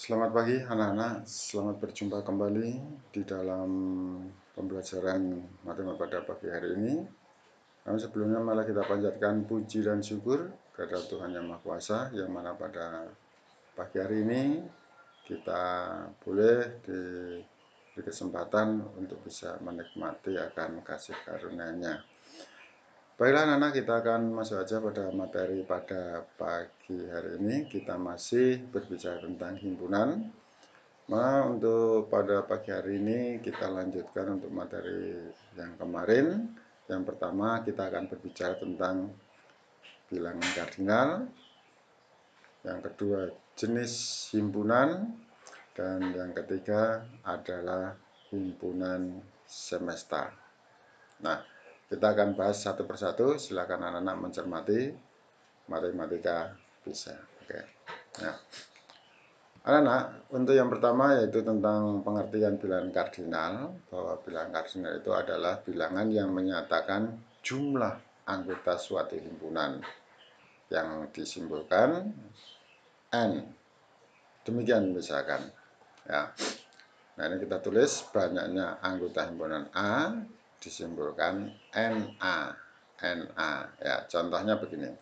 Selamat pagi anak-anak, selamat berjumpa kembali di dalam pembelajaran matematika pada pagi hari ini. Namun sebelumnya malah kita panjatkan puji dan syukur kepada Tuhan Yang Maha Kuasa, yang mana pada pagi hari ini kita boleh diberi kesempatan untuk bisa menikmati akan kasih karunia-Nya. Baiklah anak-anak, kita akan masuk aja pada materi pada pagi hari ini. Kita masih berbicara tentang himpunan. Nah, untuk pada pagi hari ini kita lanjutkan untuk materi yang kemarin. Yang pertama kita akan berbicara tentang bilangan kardinal. Yang kedua jenis himpunan. Dan yang ketiga adalah himpunan semesta. Nah, kita akan bahas satu persatu. Silakan anak-anak mencermati matematika bisa. Oke. Nah, anak-anak, untuk yang pertama yaitu tentang pengertian bilangan kardinal, bahwa bilangan kardinal itu adalah bilangan yang menyatakan jumlah anggota suatu himpunan yang disimbolkan N. Demikian misalkan. Ya. Nah, ini kita tulis banyaknya anggota himpunan A disimbolkan NA. NA. Ya, contohnya begini.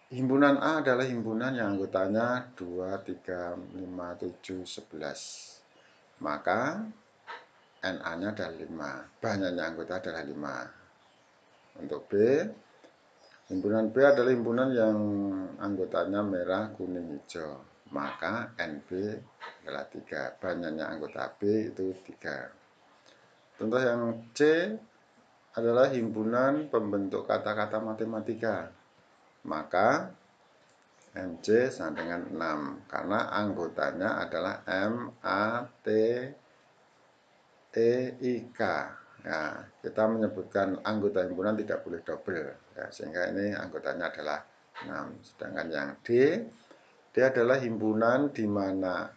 Himpunan A adalah himpunan yang anggotanya 2, 3, 5, 7, 11. Maka NA-nya adalah 5. Banyaknya anggota adalah 5. Untuk B, himpunan B adalah himpunan yang anggotanya merah, kuning, hijau. Maka NB adalah 3. Banyaknya anggota B itu 3. Contoh yang C adalah himpunan pembentuk kata-kata matematika. Maka MC sama dengan 6 karena anggotanya adalah M, A, T, E, I, K. Ya, kita menyebutkan anggota himpunan tidak boleh double, ya, sehingga ini anggotanya adalah 6. Sedangkan yang D, dia adalah himpunan di mana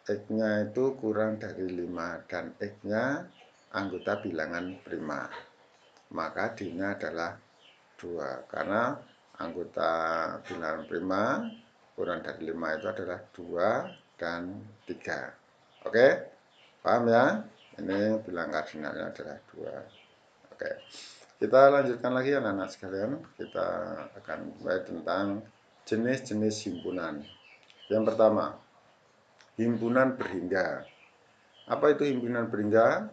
X-nya itu kurang dari 5 dan X-nya anggota bilangan prima. Maka D-nya adalah 2 karena anggota bilangan prima kurang dari 5 itu adalah 2 dan 3. Oke, paham ya? Ini bilangan kardinalnya adalah 2. Oke, kita lanjutkan lagi anak-anak sekalian. Kita akan mulai tentang jenis-jenis himpunan. Yang pertama, himpunan berhingga. Apa itu himpunan berhingga?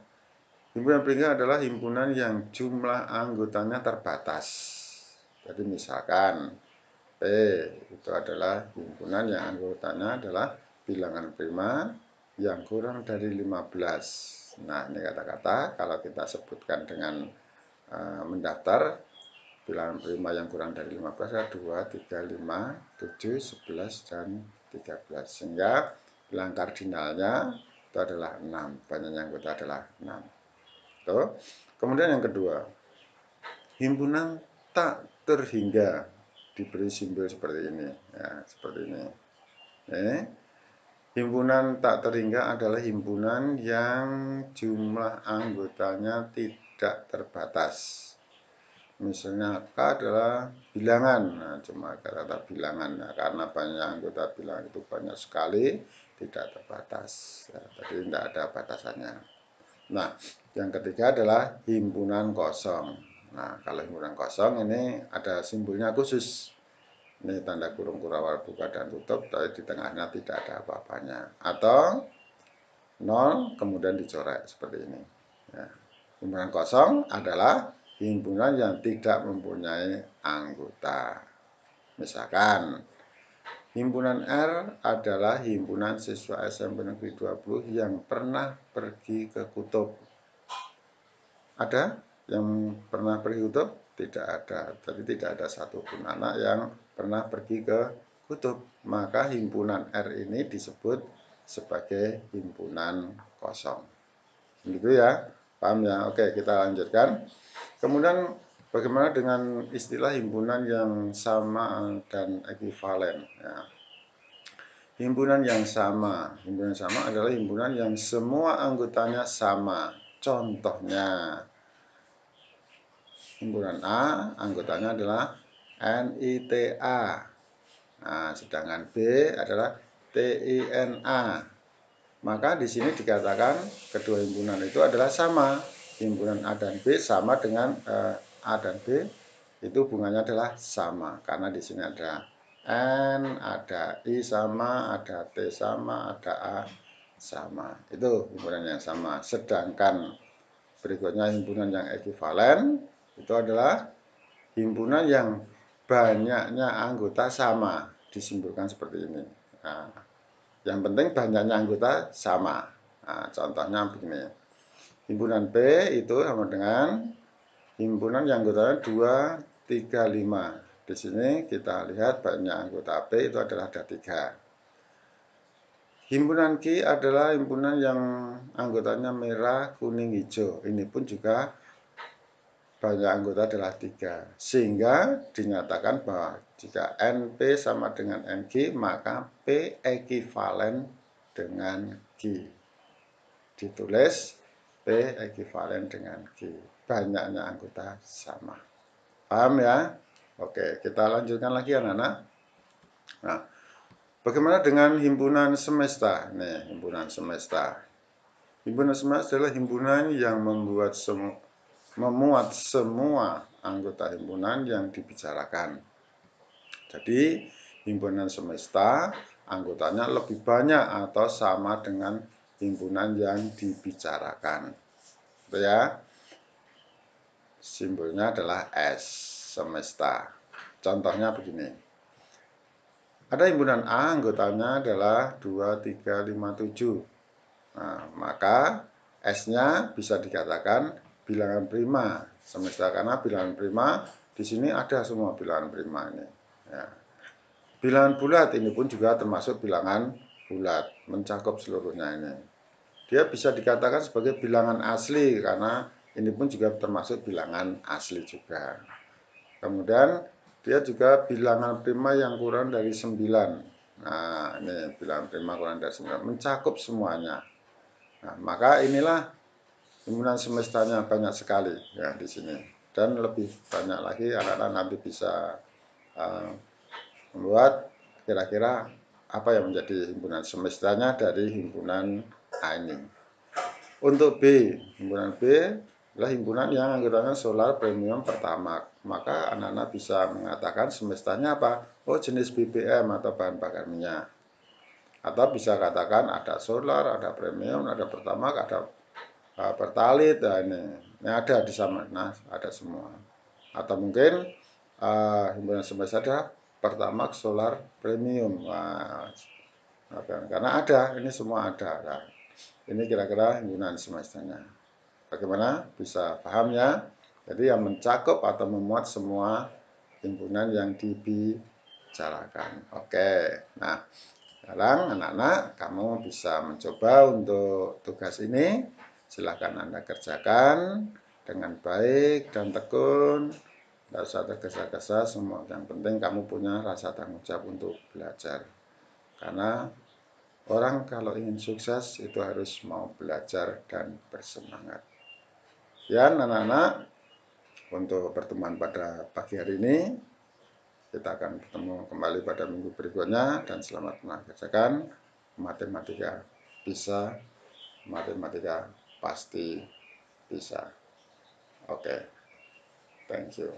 Himpunan berhingga adalah himpunan yang jumlah anggotanya terbatas. Jadi misalkan P itu adalah himpunan yang anggotanya adalah bilangan prima yang kurang dari 15. Nah, ini kata-kata kalau kita sebutkan dengan mendaftar bilangan prima yang kurang dari 15 adalah 2, 3, 5, 7, 11, dan 13. Sehingga bilangan kardinalnya itu adalah 6. Banyaknya anggota adalah 6. Tuh. Kemudian yang kedua, himpunan tak terhingga, diberi simbol seperti ini, ya, seperti ini. Himpunan tak terhingga adalah himpunan yang jumlah anggotanya tidak terbatas. Misalnya K adalah bilangan, nah, cuma kata bilangan, nah, karena banyak anggota bilangan itu banyak sekali, tidak terbatas, ya, jadi tidak ada batasannya. Nah, yang ketiga adalah himpunan kosong. Nah, kalau himpunan kosong ini ada simbolnya khusus. Ini tanda kurung kurawal buka dan tutup, tapi di tengahnya tidak ada apa-apanya. Atau 0 kemudian dicoret seperti ini. Ya. Himpunan kosong adalah himpunan yang tidak mempunyai anggota. Misalkan, himpunan R adalah himpunan siswa SMP Negeri 20 yang pernah pergi ke kutub. Ada yang pernah pergi kutub? Tidak ada. Jadi tidak ada satupun anak yang pernah pergi ke kutub. Maka himpunan R ini disebut sebagai himpunan kosong. Begitu ya? Paham ya? Oke, kita lanjutkan. Kemudian bagaimana dengan istilah himpunan yang sama dan ekuivalen? Ya. Himpunan yang sama adalah himpunan yang semua anggotanya sama. Contohnya, himpunan A anggotanya adalah NITA. Nah, sedangkan B adalah TINA. Maka di sini dikatakan kedua himpunan itu adalah sama. Himpunan A dan B sama dengan A dan B itu hubungannya adalah sama karena di sini ada N, ada I sama, ada T sama, ada A sama. Itu himpunan yang sama. Sedangkan berikutnya himpunan yang ekuivalen itu adalah himpunan yang banyaknya anggota sama. Disimpulkan seperti ini. Nah, yang penting banyaknya anggota sama. Nah, contohnya begini. Himpunan B itu sama dengan himpunan yang anggotanya 2, 3, 5. Di sini kita lihat banyak anggota B itu adalah ada 3. Himpunan Q adalah himpunan yang anggotanya merah, kuning, hijau. Ini pun juga banyak anggota adalah 3. Sehingga dinyatakan bahwa jika NP sama dengan NQ, maka P ekuivalen dengan Q. Ditulis P ekuivalen dengan Q. Banyaknya anggota sama. Paham ya? Oke, kita lanjutkan lagi anak-anak. Nah, bagaimana dengan himpunan semesta? Nih, himpunan semesta. Himpunan semesta adalah himpunan yang memuat semua anggota himpunan yang dibicarakan. Jadi, himpunan semesta anggotanya lebih banyak atau sama dengan himpunan yang dibicarakan. Itu ya. Simbolnya adalah S, semesta. Contohnya begini. Ada himpunan A, anggotanya adalah 2, 3, 5, 7. Nah, maka S-nya bisa dikatakan bilangan prima semesta karena bilangan prima di sini ada semua bilangan prima ini. Ya. Bilangan bulat ini pun juga termasuk bilangan bulat, mencakup seluruhnya ini. Dia bisa dikatakan sebagai bilangan asli karena ini pun juga termasuk bilangan asli juga. Kemudian dia juga bilangan prima yang kurang dari 9. Nah, ini bilangan prima kurang dari 9, mencakup semuanya. Nah, maka inilah himpunan semestanya banyak sekali ya di sini. Dan lebih banyak lagi anak-anak nanti bisa membuat kira-kira apa yang menjadi himpunan semestanya dari himpunan A ini. Untuk B, himpunan B adalah himpunan yang anggotanya solar, premium, pertamax. Maka anak-anak bisa mengatakan semestanya apa? Oh, jenis BBM atau bahan bakar minyak. Atau bisa katakan ada solar, ada premium, ada pertamax, ada pertalite. Nah, ini ada di sana. Nah, ada semua. Atau mungkin himpunan semesta ada pertamax, solar, premium. Nah, karena ada, ini semua ada. Nah, ini kira-kira himpunan semestanya. Bagaimana? Bisa paham ya? Jadi yang mencakup atau memuat semua himpunan yang dibicarakan. Oke. Nah, sekarang anak-anak kamu bisa mencoba untuk tugas ini. Silahkan Anda kerjakan dengan baik dan tekun. Tidak usah tergesa-gesa semua. Yang penting kamu punya rasa tanggung jawab untuk belajar. Karena orang kalau ingin sukses itu harus mau belajar dan bersemangat. Ya anak-anak, untuk pertemuan pada pagi hari ini, kita akan bertemu kembali pada minggu berikutnya dan selamat mengerjakan matematika bisa, matematika pasti bisa. Oke, thank you.